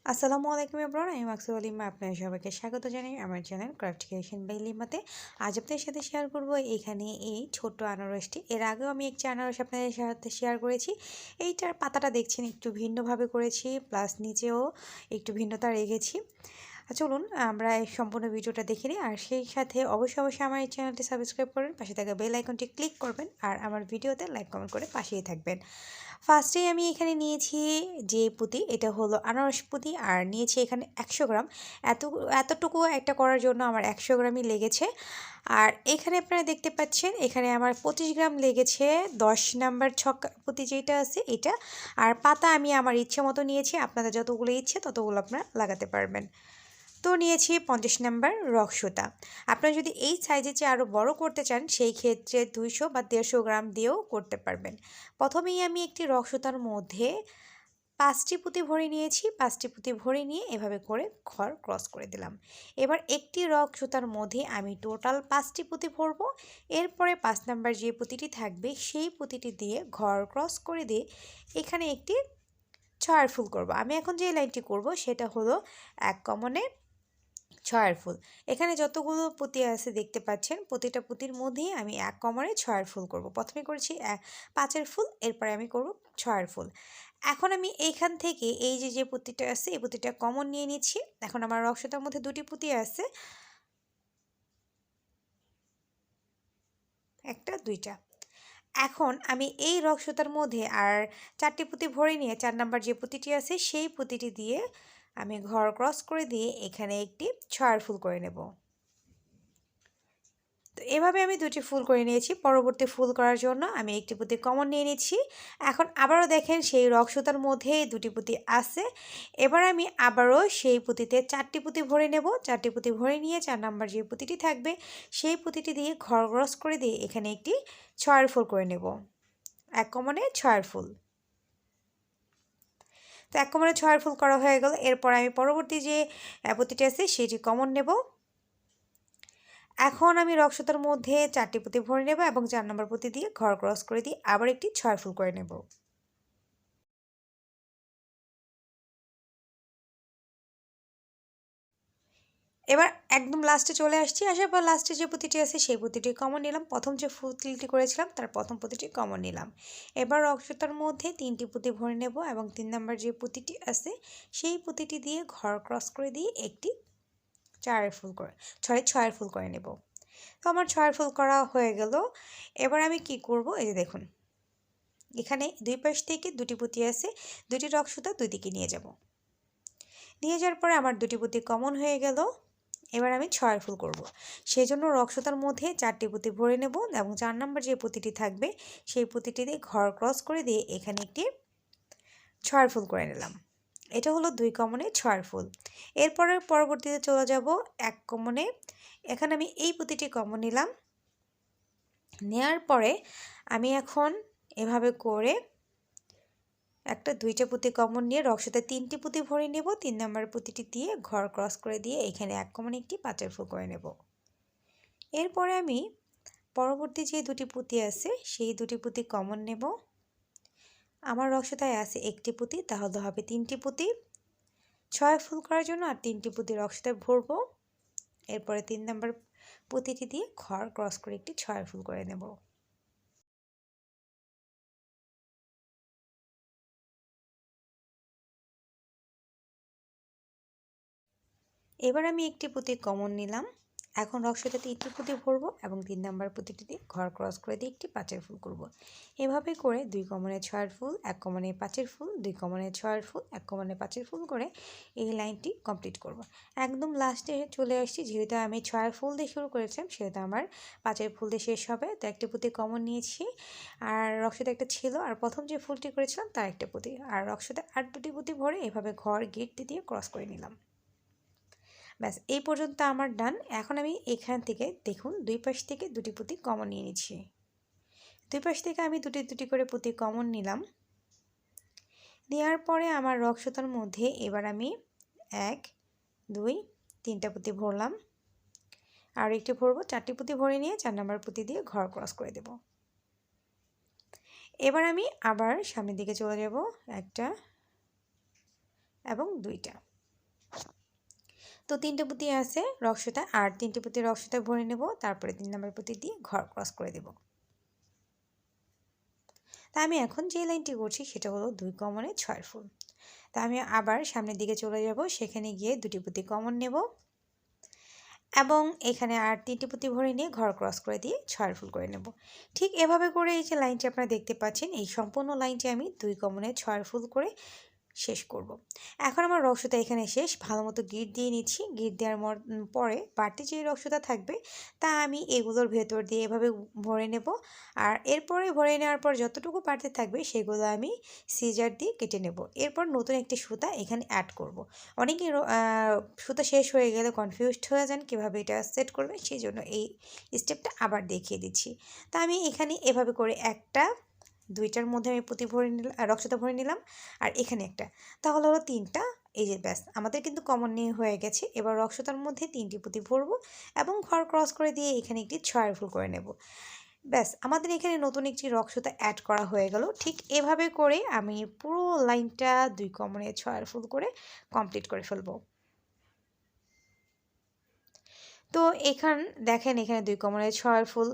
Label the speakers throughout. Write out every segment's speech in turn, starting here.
Speaker 1: আসসালামু আলাইকুম এভরিওয়ান, আমি মাকসুদ লিমা। আপনাদের সবাইকে স্বাগত জানাই আমার চ্যানেল ক্রাফট ক্রিয়েশন বাই লিমাতে। আজ আপনাদের সাথে শেয়ার করব এখানে এই ছোট্ট আনারসটি। এর আগেও আমি একটি আনারস আপনাদের সাথে শেয়ার করেছি। এইটার পাতাটা দেখছেন একটু ভিন্নভাবে করেছি, প্লাস নিচেও একটু ভিন্নতা রেখেছি। চলুন আমরা এই সম্পূর্ণ ভিডিওটা দেখে নিই। আর সেই সাথে অবশ্যই আমার এই চ্যানেলটি সাবস্ক্রাইব করবেন, পাশে থাকা বেল আইকনটি ক্লিক করবেন, আর আমার ভিডিওতে লাইক কমেন্ট করে পাশেই থাকবেন। ফার্স্টেই আমি এখানে নিয়েছি যে পুঁতি, এটা হলো আনারস পুঁতি, আর নিয়েছি এখানে 100 গ্রাম। এতটুকু একটা করার জন্য আমার 100 গ্রামই লেগেছে। আর এখানে আপনারা দেখতে পাচ্ছেন এখানে আমার 25 গ্রাম লেগেছে 10 নাম্বার ছক্কা পুঁতি যেটা আছে এটা। আর পাতা আমি আমার ইচ্ছে মতো নিয়েছি, আপনাদের যতগুলো ইচ্ছে ততগুলো আপনারা লাগাতে পারবেন। তো নিয়েছি 50 নাম্বার রক সুতা। আপনারা যদি এই সাইজের চেয়ে আরও বড় করতে চান সেই ক্ষেত্রে 200 বা 150 গ্রাম দিয়েও করতে পারবেন। প্রথমেই আমি একটি রক সুতার মধ্যে 5টি পুঁতি ভরে নিয়েছি। 5টি পুঁতি ভরে নিয়ে এভাবে করে ঘর ক্রস করে দিলাম। এবার একটি রক সুতার মধ্যে আমি টোটাল 5টি পুঁতি ভরব। এরপরে 5 নাম্বার যে পুঁতিটি থাকবে সেই পুঁতিটি দিয়ে ঘর ক্রস করে দিয়ে এখানে একটি ছয়ের ফুল করব। আমি এখন যে লাইনটি করব সেটা হলো এক কমনে ছয়ের ফুল। এখানে যতগুলো পুঁতি আছে দেখতে পাচ্ছেন, প্রতিটা পুঁতির মধ্যেই আমি এক কমনে ছয়ের ফুল করব। প্রথমে করেছি 5-এর ফুল, এরপরে আমি করব ছয়ের ফুল। এখন আমি এইখান থেকে এই যে পুঁতিটা আছে এই পুঁতিটা কমন নিয়ে নিচ্ছি। এখন আমার রক্সতার মধ্যে 2টি পুঁতি আছে, একটা 2টা। এখন আমি এই রক্সতার মধ্যে আর 4টি পুঁতি ভরে নিয়ে 4 নাম্বার যে পুঁতিটি আছে সেই পুঁতিটি দিয়ে আমি ঘর ক্রস করে দিয়ে এখানে একটি ছয়ের ফুল করে নেব। তো এভাবে আমি 2টি ফুল করে নিয়েছি। পরবর্তী ফুল করার জন্য আমি একটি পুঁতি কমন নিয়ে নিচ্ছি। এখন আবারও দেখেন সেই রক সুতার মধ্যে 2টি পুঁতি আছে। এবার আমি আবারও সেই পুঁতিতে 4টি পুঁতি ভরে নেব। 4টি পুঁতি ভরে নিয়ে 4 নাম্বার যে পুঁতিটি থাকবে সেই পুঁতিটি দিয়ে ঘর ক্রস করে দিয়ে এখানে একটি ছয়ের ফুল করে নেব। এক কমনে ছয়ের ফুল। তো এক কমনে ছয়ের ফুল করা হয়ে গেল। এরপর আমি পরবর্তী যে পুঁতিটি আছে সেটি কমন নেব। এখন আমি রক্সতার মধ্যে 4টি পুঁতি ভরে নেব এবং 4 নম্বর পুঁতি দিয়ে ঘর ক্রস করে দিয়ে আবার একটি ছয় ফুল করে নেব। এবার একদম লাস্টে চলে আসছি। আসার পর লাস্টে যে পুঁতিটি আছে সেই পুঁতিটি কমন নিলাম। প্রথম যে ফুলটি করেছিলাম তার প্রথম পুঁতিটি কমন নিলাম। এবার রক্সতার মধ্যে 3টি পুঁতি ভরে নেব এবং 3 নম্বর যে পুঁতিটি আছে সেই পুঁতিটি দিয়ে ঘর ক্রস করে দিয়ে একটি ছয়ের ফুল করে নেব। তো আমার ছয়ের ফুল করা হয়ে গেল। এবার আমি কি করব, এই যে দেখুন এখানে দুই পাশ থেকে 2টি পুঁতি আছে, 2টি রক সুতা 2 দিকে নিয়ে যাব। নিয়ে যাওয়ার পরে আমার 2টি পুঁতি কমন হয়ে গেল। এবার আমি ছয়ের ফুল করব। সেই জন্য রক সুতার মধ্যে 4টি পুঁতি ভরে নেব এবং 4 নম্বর যে পুঁতিটি থাকবে সেই পুঁতিটি দিয়ে ঘর ক্রস করে দিয়ে এখানে একটি ছয়ের ফুল করে নিলাম। এটা হলো 2 কমনে ছয়ের ফুল। এরপরে পরবর্তীতে চলে যাব 1 কমনে। এখানে আমি এই পুঁতিটি কমন নিলাম। নেওয়ার পরে আমি এখন এভাবে করে একটা 2টা পুঁতি কমন নিয়ে রক্সতে 3টি পুঁতি ভরে নেব। 3 নম্বর পুঁতিটি দিয়ে ঘর ক্রস করে দিয়ে এখানে 1 কমনে একটি 5-এর ফুল করে নেব। এরপরে আমি পরবর্তী যে 2টি পুঁতি আছে সেই 2টি পুঁতি কমন নেব। আমার রক্সতায় আছে একটি পুঁতি, তাহলে হবে 3টি পুঁতি। 6 ফুল করার জন্য আর 3টি পুঁতি রক্সতায় ভরব। এরপরে 3 নম্বর পুঁতিটি দিয়ে ঘর ক্রস করে একটি 6 ফুল করে নেব। এবার আমি একটি পুঁতি কমন নিলাম। এখন রক্সতাতে একটি পুঁতি ভরবো এবং 3 নাম্বার পুঁতিটি দিয়ে ঘর ক্রস করে দিয়ে একটি 5-এর ফুল করব। এভাবে করে 2 কমনে 6-এর ফুল, 1 কমনে 5-এর ফুল, 2 কমনে 6-এর ফুল, 1 কমনে 5-এর ফুল করে এই লাইনটি কমপ্লিট করব। একদম লাস্টে চলে আসছি, যেহেতু আমি 6-এর ফুল দিয়ে শুরু করেছিলাম সেহেতু আমার 5-এর ফুল দিয়ে শেষ হবে। তো একটি পুঁতি কমন নিয়েছি, আর রক্সতে একটা ছিল, আর প্রথম যে ফুলটি করেছিলাম তার একটা পুঁতি, আর রক্সতে আর 2টি পুঁতি ভরে এভাবে ঘর গেট দিয়ে ক্রস করে নিলাম। ব্যাস এই পর্যন্ত আমার ডান। এখন আমি এখান থেকে দেখুন 2 পাশ থেকে 2টি পুঁতি কমন নিয়ে নিচ্ছি। 2 পাশ থেকে আমি 2টি করে পুঁতি কমন নিলাম। নেওয়ার পরে আমার রক্সতার মধ্যে এবার আমি 1, 2, 3টা পুঁতি ভরলাম, আর একটি ভরবো। 4টি পুঁতি ভরে নিয়ে 4 নম্বর পুঁতি দিয়ে ঘর ক্রস করে দেব। এবার আমি আবার সামনের দিকে চলে যাব, 1টা এবং 2টা। তো 3টে পুঁতি আছে রক্সতা, আর 3টে পুঁতি রক্সতা ভরে নেব, তারপরে 3 নম্বর পুঁতি দিয়ে ঘর ক্রস করে দেব। তা আমি এখন যে লাইনটি করছি সেটা হলো 2 কমনে 6 ফুল। তা আমি আবার সামনের দিকে চলে যাব, সেখানে গিয়ে 2টি পুঁতি কমন নেব এবং এখানে আর 3টি পুঁতি ভরে নিয়ে ঘর ক্রস করে দিয়ে 6 ফুল করে নেব। ঠিক এভাবে করে এই যে লাইনটি আপনারা দেখতে পাচ্ছেন, এই সম্পূর্ণ লাইনটি আমি 2 কমনে 6 ফুল করে শেষ করব। এখন আমার রক্সতা এখানে শেষ। ভালো মতো গিট দিয়ে নিচ্ছি। গিট দেওয়ার পরে বাড়তি যে রক্সতা থাকবে তা আমি এগুলোর ভেতর দিয়ে এভাবে ভরে নেব, আর এরপরে ভরে নেওয়ার পর যতটুকু বাড়তি থাকবে সেগুলো আমি সিজার দিয়ে কেটে নেব। এরপর নতুন একটি সুতা এখানে অ্যাড করব। অনেকেই সুতা শেষ হয়ে গেলে কনফিউজড হয়ে যান কীভাবে এটা সেট করবে, সেই জন্য এই স্টেপটা আবার দেখিয়ে দিচ্ছি। তা আমি এখানে এভাবে করে একটা 2টার মধ্যে আমি পুঁতি ভরে নিলাম, রক্সতা ভরে নিলাম, আর এখানে একটা, তাহলে হলো 3টা। এই যে ব্যাস আমাদের কিন্তু কমন নিয়ে হয়ে গেছে। এবার রক্সতার মধ্যে 3টি পুঁতি ভরবো এবং ঘর ক্রস করে দিয়ে এখানে একটি 6 ফুল করে নেব। ব্যাস আমাদের এখানে নতুন একটি রক্সতা অ্যাড করা হয়ে গেল। ঠিক এভাবে করে আমি পুরো লাইনটা 2 কমনে 6 ফুল করে কমপ্লিট করে ফেলবো। তো দেখেন এখানে 2 কমনে 6 ফুল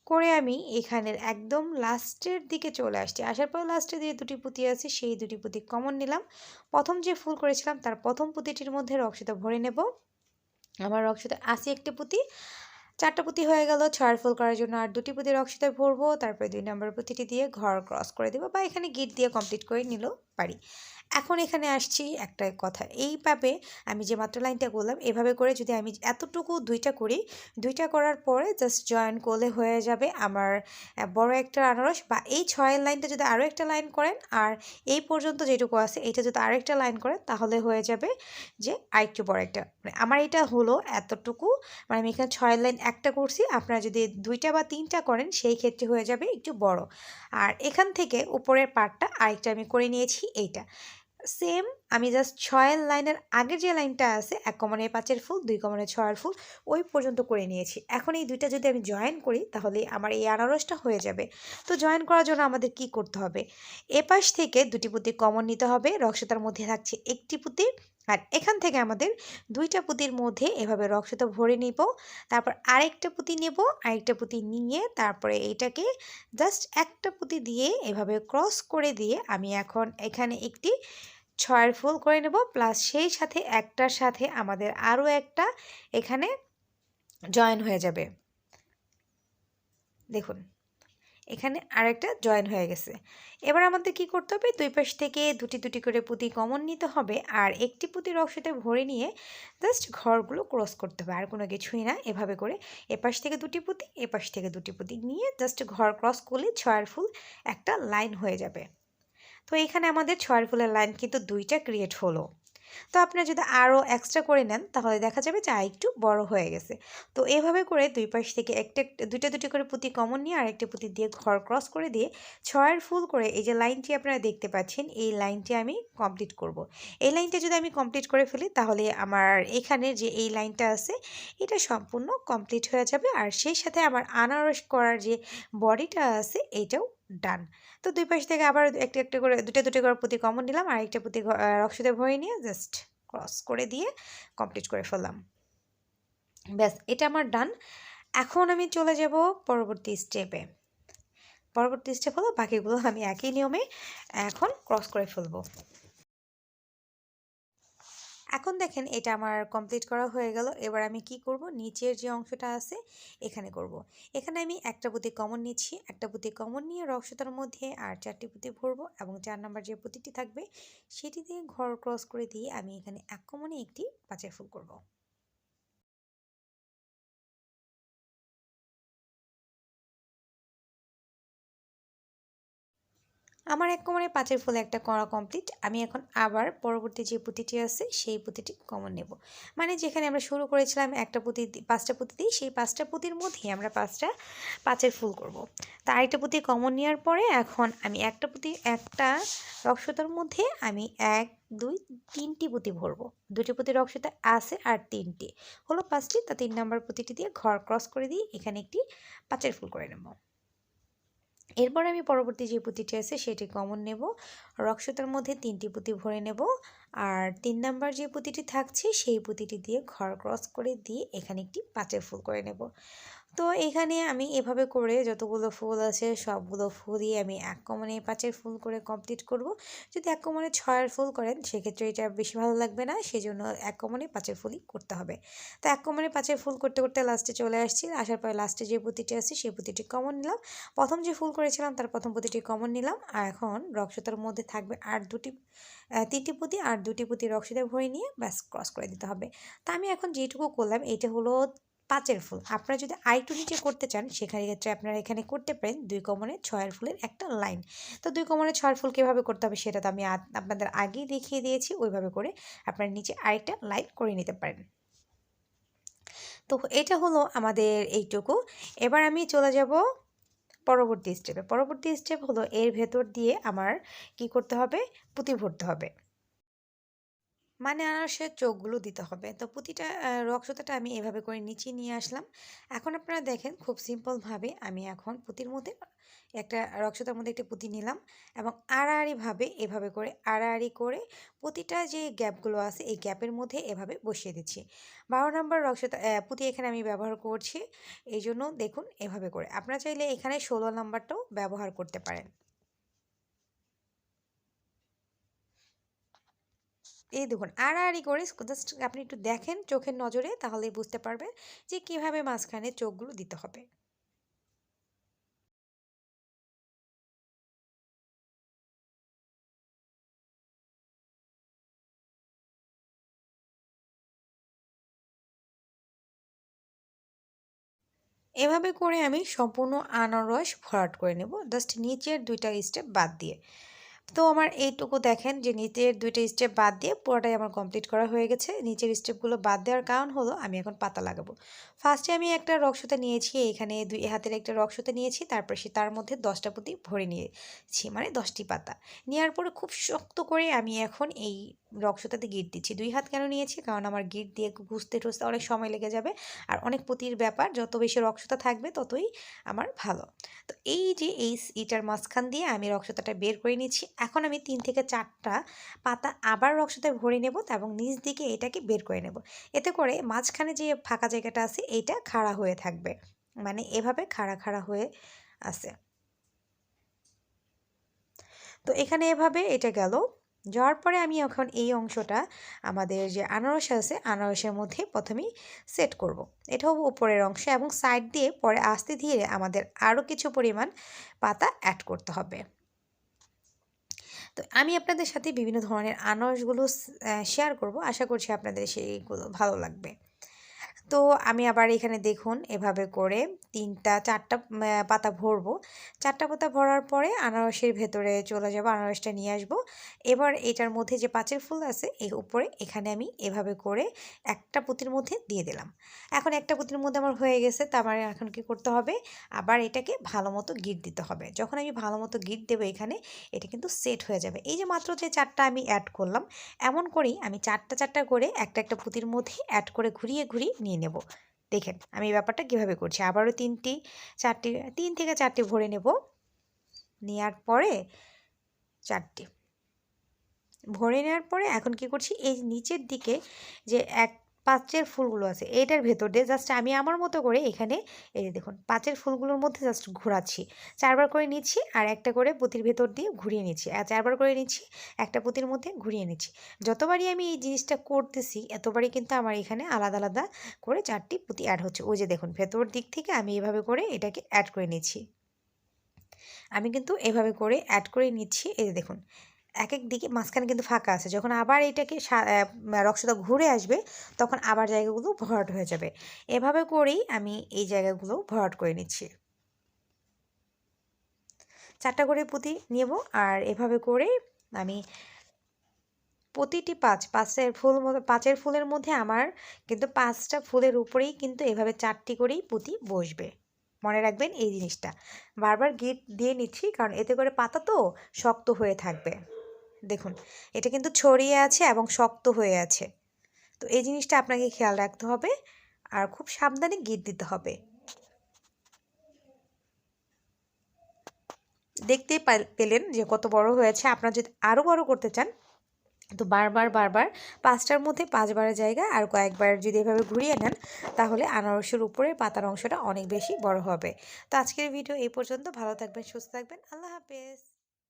Speaker 1: করে আমি এখানের একদম লাস্টের দিকে চলে আসছি। আসার পর লাস্টে যে 2টি পুঁতি আছে সেই 2টি পুঁতি কমন নিলাম। প্রথম যে ফুল করেছিলাম তার প্রথম পুঁতিটির মধ্যে রক্সতা ভরে নেব। আমার রক্সতা আছে একটি পুঁতি, 4টা পুঁতি হয়ে গেল। 6 ফুল করার জন্য আর 2টি পুঁতি রক্সতায় ভরবো, তারপরে 2 নম্বর পুঁতিটি দিয়ে ঘর ক্রস করে দেবো, বা এখানে গিট দিয়ে কমপ্লিট করে নিলেও পারি। এখন এখানে আসছি একটা কথা, এইভাবে আমি যে মাত্র লাইনটা করলাম এভাবে করে যদি আমি এতটুকু 2টা করি, 2টা করার পরে জাস্ট জয়েন করলে হয়ে যাবে আমার বড় একটা আনারস। বা এই 6-এর লাইনটা যদি আরও একটা লাইন করেন, আর এই পর্যন্ত যেটুকু আছে এটা যদি আরও একটা লাইন করেন, তাহলে হয়ে যাবে যে আরেকটু বড় একটা, মানে আমার এটা হলো এতটুকু, মানে আমি এখানে 6-এর লাইন একটা করছি, আপনারা যদি 2টা বা 3টা করেন সেই ক্ষেত্রে হয়ে যাবে একটু বড়। আর এখান থেকে উপরের পার্টটা আরেকটা আমি করে নিয়েছি, এইটা সেম আমি জাস্ট 6-এর লাইনের আগের যে লাইনটা আছে 1 কমনে 5-এর ফুল, 2 কমনে 6-এর ফুল ওই পর্যন্ত করে নিয়েছি। এখন এই 2টা যদি আমি জয়েন করি তাহলে আমার এই আনারসটা হয়ে যাবে। তো জয়েন করার জন্য আমাদের কি করতে হবে, এপাশ থেকে 2টি পুঁতি কমন নিতে হবে, রক্সতার মধ্যে থাকছে একটি পুঁতি, আর এখান থেকে আমাদের 2টা পুঁতির মধ্যে এভাবে রক্সতা ভরে নিব, তারপর আরেকটা পুঁতি নেব, আরেকটা পুঁতি নিয়ে তারপরে এইটাকে জাস্ট একটা পুঁতি দিয়ে এভাবে ক্রস করে দিয়ে আমি এখন এখানে একটি 6 ফুল করে নেব, প্লাস সেই সাথে একটার সাথে আমাদের আরও একটা এখানে জয়েন হয়ে যাবে। দেখুন এখানে আরেকটা জয়েন হয়ে গেছে। এবার আমাদের কি করতে হবে, 2 পাশ থেকে 2টি করে পুঁতি কমন নিতে হবে, আর একটি পুঁতি রক্সতে ভরে নিয়ে জাস্ট ঘরগুলো ক্রস করতে হবে, আর কোনো কিছুই না। এভাবে করে এপাশ থেকে 2টি পুঁতি, এপাশ থেকে 2টি পুঁতি নিয়ে জাস্ট ঘর ক্রস করলে 6 ফুল একটা লাইন হয়ে যাবে। তো এখানে আমাদের 6 ফুলের লাইন কিন্তু 2টা ক্রিয়েট হলো। তো আপনারা যদি আরও এক্সট্রা করে নেন তাহলে দেখা যাবে যে একটু বড় হয়ে গেছে। তো এভাবে করে 2 পাশ থেকে দুইটা করে পুঁতি কমন নিয়ে আরেকটা পুঁতি দিয়ে ঘর ক্রস করে দিয়ে 6 ফুল করে এই যে লাইনটি আপনারা দেখতে পাচ্ছেন, এই লাইনটি আমি কমপ্লিট করব। এই লাইনটা যদি আমি কমপ্লিট করে ফেলি তাহলে আমার এখানে যে এই লাইনটা আছে এটা সম্পূর্ণ কমপ্লিট হয়ে যাবে, আর সেই সাথে আমার আনারস করার যে বডিটা আছে এইটাও ডান। তো 2 পাশ থেকে আবার একটা করে দুটো করে পুঁতি কমন নিলাম, আর একটা পুঁতি রক্সতে ভরে নিয়ে জাস্ট ক্রস করে দিয়ে কমপ্লিট করে ফেললাম। ব্যাস এটা আমার ডান। এখন আমি চলে যাব পরবর্তী স্টেপে। পরবর্তী স্টেপ হলো বাকিগুলো আমি একই নিয়মে এখন ক্রস করে ফেলবো। এখন দেখেন এটা আমার কমপ্লিট করা হয়ে গেল। এবার আমি কি করব, নিচের যে অংশটা আছে এখানে করব। এখানে আমি একটা পুঁতি কমন নিচ্ছি, একটা পুঁতি কমন নিয়ে রক্সতার মধ্যে আর 4টি পুঁতি ভরবো, এবং 4 নাম্বার যে পুঁতিটি থাকবে সেটি দিয়ে ঘর ক্রস করে দিয়ে আমি এখানে 1 কমনে একটি 5-এর ফুল করব। আমার 1 কমনে 5-এর ফুল একটা করা কমপ্লিট। আমি এখন আবার পরবর্তী যে পুঁতিটি আছে সেই পুঁতিটি কমন নেব। মানে যেখানে আমরা শুরু করেছিলাম একটা পুঁতি 5টা পুঁতি দিয়ে, সেই 5টা পুঁতির মধ্যেই আমরা 5'এর ফুল করব। তা আরেকটা পুঁতি কমন নেওয়ার পরে এখন আমি একটা রক্সতার মধ্যে আমি 1 2 3টি পুঁতি ভরবো। 2টি পুঁতি রক্সতা আছে আর 3টি হলো 5টি। তা 3 নাম্বার পুঁতিটি দিয়ে ঘর ক্রস করে দিয়ে এখানে একটি 5'এর ফুল করে নেব। এরপর আমি পরবর্তী যে পুঁতিটি আছে সেটি কমন নেব, রক্সতার মধ্যে 3টি পুঁতি ভরে নেব, আর 3 নাম্বার যে পুঁতিটি থাকছে সেই পুঁতিটি দিয়ে ঘর ক্রস করে দিয়ে এখানে একটি পাঁচের ফুল করে নেব। তো এখানে আমি এভাবে করে যতগুলো ফুল আছে সবগুলো ফুলই আমি এক কমনে 5-এর ফুল করে কমপ্লিট করব। যদি এক কমনে 6-এর ফুল করেন সেক্ষেত্রে এটা বেশি ভালো লাগবে না, সেজন্য এক কমনে 5-এর ফুলই করতে হবে। তো এক কমনে 5-এর ফুল করতে করতে লাস্টে চলে আসছি, আসার পরে লাস্টে যে পুঁতিটি আছে সেই পুঁতিটি কমন নিলাম। প্রথম যে ফুল করেছিলাম তার প্রথম পুঁতিটি কমন নিলাম, আর এখন রক্সতার মধ্যে থাকবে আর 3টি পুঁতি, আর 2টি পুঁতি রক্সিতে ভরে নিয়ে ব্যাস ক্রস করে দিতে হবে। তা আমি এখন যেটুকু করলাম এটা হলো 5-এর ফুল। আপনারা যদি আরেকটু নিচে করতে চান সেখানে ক্ষেত্রে আপনারা এখানে করতে পারেন 2 কমনে 6-এর ফুলের একটা লাইন। তো 2 কমনে 6-এর ফুল কীভাবে করতে হবে সেটা তো আমি আপনাদের আগেই দেখিয়ে দিয়েছি, ওইভাবে করে আপনারা নিচে আরেকটা লাইন করে নিতে পারেন। তো এটা হলো আমাদের এইটুকু। এবার আমি চলে যাব পরবর্তী স্টেপে। পরবর্তী স্টেপ হলো এর ভেতর দিয়ে আমার কি করতে হবে, পুঁতি ভরতে হবে, মানে আনারসের চোখগুলো দিতে হবে। তো প্রতিটা রক্সতাটা আমি এভাবে করে নিচে নিয়ে আসলাম। এখন আপনারা দেখেন খুব সিম্পলভাবে আমি এখন পুঁতির মধ্যে একটা রক্সতার মধ্যে একটা পুঁতি নিলাম এবং আড়াআড়িভাবে এভাবে করে আড়াআড়ি করে প্রতিটা যে গ্যাপগুলো আছে এই গ্যাপের মধ্যে এভাবে বসিয়ে দিচ্ছি। 12 নম্বর রক্সতা পুঁতি এখানে আমি ব্যবহার করছি, এই জন্য দেখুন এভাবে করে। আপনারা চাইলে এখানে 16 নাম্বারটাও ব্যবহার করতে পারেন। এই দেখুন আড়াআড়ি করে জাস্ট আপনি একটু দেখেন চোখের নজরে, তাহলেই বুঝতে পারবেন যে কিভাবে মাঝখানে চোখগুলো দিতে হবে। এভাবে করে আমি সম্পূর্ণ আনারস ভরাট করে নেব, জাস্ট নিচের 2টা স্টেপ বাদ দিয়ে। তো আমার এইটুকু দেখেন যে নিচের 2টা স্টেপ বাদ দিয়ে পুরোটাই আমার কমপ্লিট করা হয়ে গেছে। নিচের স্টেপগুলো বাদ দেওয়ার কারণ হলো আমি এখন পাতা লাগাবো। ফার্স্টে আমি একটা রক্সতা নিয়েছি, এখানে 2 হাতের একটা রক্সতা নিয়েছি, তারপর তার মধ্যে 10টা পুঁতি ভরে নিয়েছি, মানে 10টি পাতা নেওয়ার পরে খুব শক্ত করে আমি এখন এই রক্সতাতে গিঁট দিচ্ছি। 2 হাত কেন নিয়েছি, কারণ আমার গিঁট দিয়ে ঘুষতে টুসতে অনেক সময় লেগে যাবে, আর অনেক পুঁতির ব্যাপার, যত বেশি রক্সতা থাকবে ততই আমার ভালো। তো এই যে ইটার মাঝখান দিয়ে আমি রক্সতাটা বের করে নিচ্ছি। এখন আমি 3 থেকে 4টা পাতা আবার রক্সতায় ভরে নেব এবং নিচ দিকে এটাকে বের করে নেব। এতে করে মাঝখানে যে ফাঁকা জায়গাটা আছে এইটা খাড়া হয়ে থাকবে, মানে এভাবে খাড়া খাড়া হয়ে আছে। তো এখানে এভাবে এটা গেল। যাওয়ার পরে আমি এখন এই অংশটা আমাদের যে আনারস আছে আনারসের মধ্যে প্রথমেই সেট করব। এটাও উপরের অংশ এবং সাইড দিয়ে পরে আস্তে ধীরে আমাদের আরও কিছু পরিমাণ পাতা অ্যাড করতে হবে। তো আমি আপনাদের সাথে বিভিন্ন ধরনের আনারসগুলো শেয়ার করব, আশা করছি আপনাদের সেইগুলো ভালো লাগবে। তো আমি আবার এখানে দেখুন এভাবে করে 3টা 4টা পাতা ভরবো। 4টা পাতা ভরার পরে আনারসের ভেতরে চলে যাব, আনারসটা নিয়ে আসবো। এবার এটার মধ্যে যে 5-এর ফুল আছে এই উপরে এখানে আমি এভাবে করে একটা পুঁতির মধ্যে দিয়ে দিলাম। এখন একটা পুঁতির মধ্যে আমার হয়ে গেছে, তো আমার এখন কি করতে হবে, আবার এটাকে ভালো মতো গিঁট দিতে হবে। যখন আমি ভালো মতো গিঁট দেবো এখানে, এটা কিন্তু সেট হয়ে যাবে। এই যে মাত্র যে 4টা আমি অ্যাড করলাম, এমন করেই আমি 4টা করে একটা একটা পুঁতির মধ্যে অ্যাড করে ঘুরিয়ে ঘুরিয়ে নিয়ে নেব। দেখেন আমি ব্যাপারটা কীভাবে করছি, আবারও 3 থেকে 4টি ভরে নেব, নেওয়ার পরে 4টি ভরে নেওয়ার পরে এখন কি করছি, এই নিচের দিকে যে 5-এর ফুলগুলো আছে এটার ভেতর দিয়ে জাস্ট আমি আমার মতো করে এখানে এই যে দেখুন 5-এর ফুলগুলোর মধ্যে জাস্ট ঘোরাচ্ছি। 4বার করে নিচ্ছি আর একটা করে পুঁতির ভেতর দিয়ে ঘুরিয়ে নিচ্ছি, আর 4বার করে নিচ্ছি, একটা পুঁতির মধ্যে ঘুরিয়ে নিচ্ছি। যতবারই আমি এই জিনিসটা করতেছি এতবারই কিন্তু আমার এখানে আলাদা আলাদা করে 4টি পুঁতি অ্যাড হচ্ছে। ওই যে দেখুন ভেতর দিক থেকে আমি এভাবে করে এটাকে অ্যাড করে নিচ্ছি। আমি কিন্তু এভাবে করে অ্যাড করে নিচ্ছি। এই যে দেখুন এক এক দিকে মাঝখানে কিন্তু ফাঁকা আছে, যখন আবার এটাকে রক্সটা ঘুরে আসবে তখন আবার জায়গাগুলো ভরাট হয়ে যাবে। এভাবে করেই আমি এই জায়গাগুলো ভরাট করে নিচ্ছি। 4টা করে পুঁতি নেব আর এভাবে করে আমি প্রতিটি 5-এর ফুলের মধ্যে আমার কিন্তু 5টা ফুলের উপরেই কিন্তু এভাবে 4টি করেই পুঁতি বসবে। মনে রাখবেন এই জিনিসটা, বারবার গিট দিয়ে নিচ্ছি কারণ এতে করে পাতা তো শক্ত হয়ে থাকবে। দেখুন এটা কিন্তু ছড়িয়ে আছে এবং শক্ত হয়ে আছে, তো এই জিনিসটা আপনাকে খেয়াল রাখতে হবে আর খুব সাবধানে গিট দিতে হবে। দেখতেই পেলেন যে কত বড় হয়েছে। আপনারা যদি আরও বড় করতে চান তো বারবার 5টার মধ্যে 5বারের জায়গায় আর কয়েকবার যদি এভাবে ঘুরিয়ে নেন তাহলে আনারসের উপরের পাতার অংশটা অনেক বেশি বড় হবে। তো আজকের ভিডিও এই পর্যন্ত। ভালো থাকবেন, সুস্থ থাকবেন, আল্লাহ হাফেজ।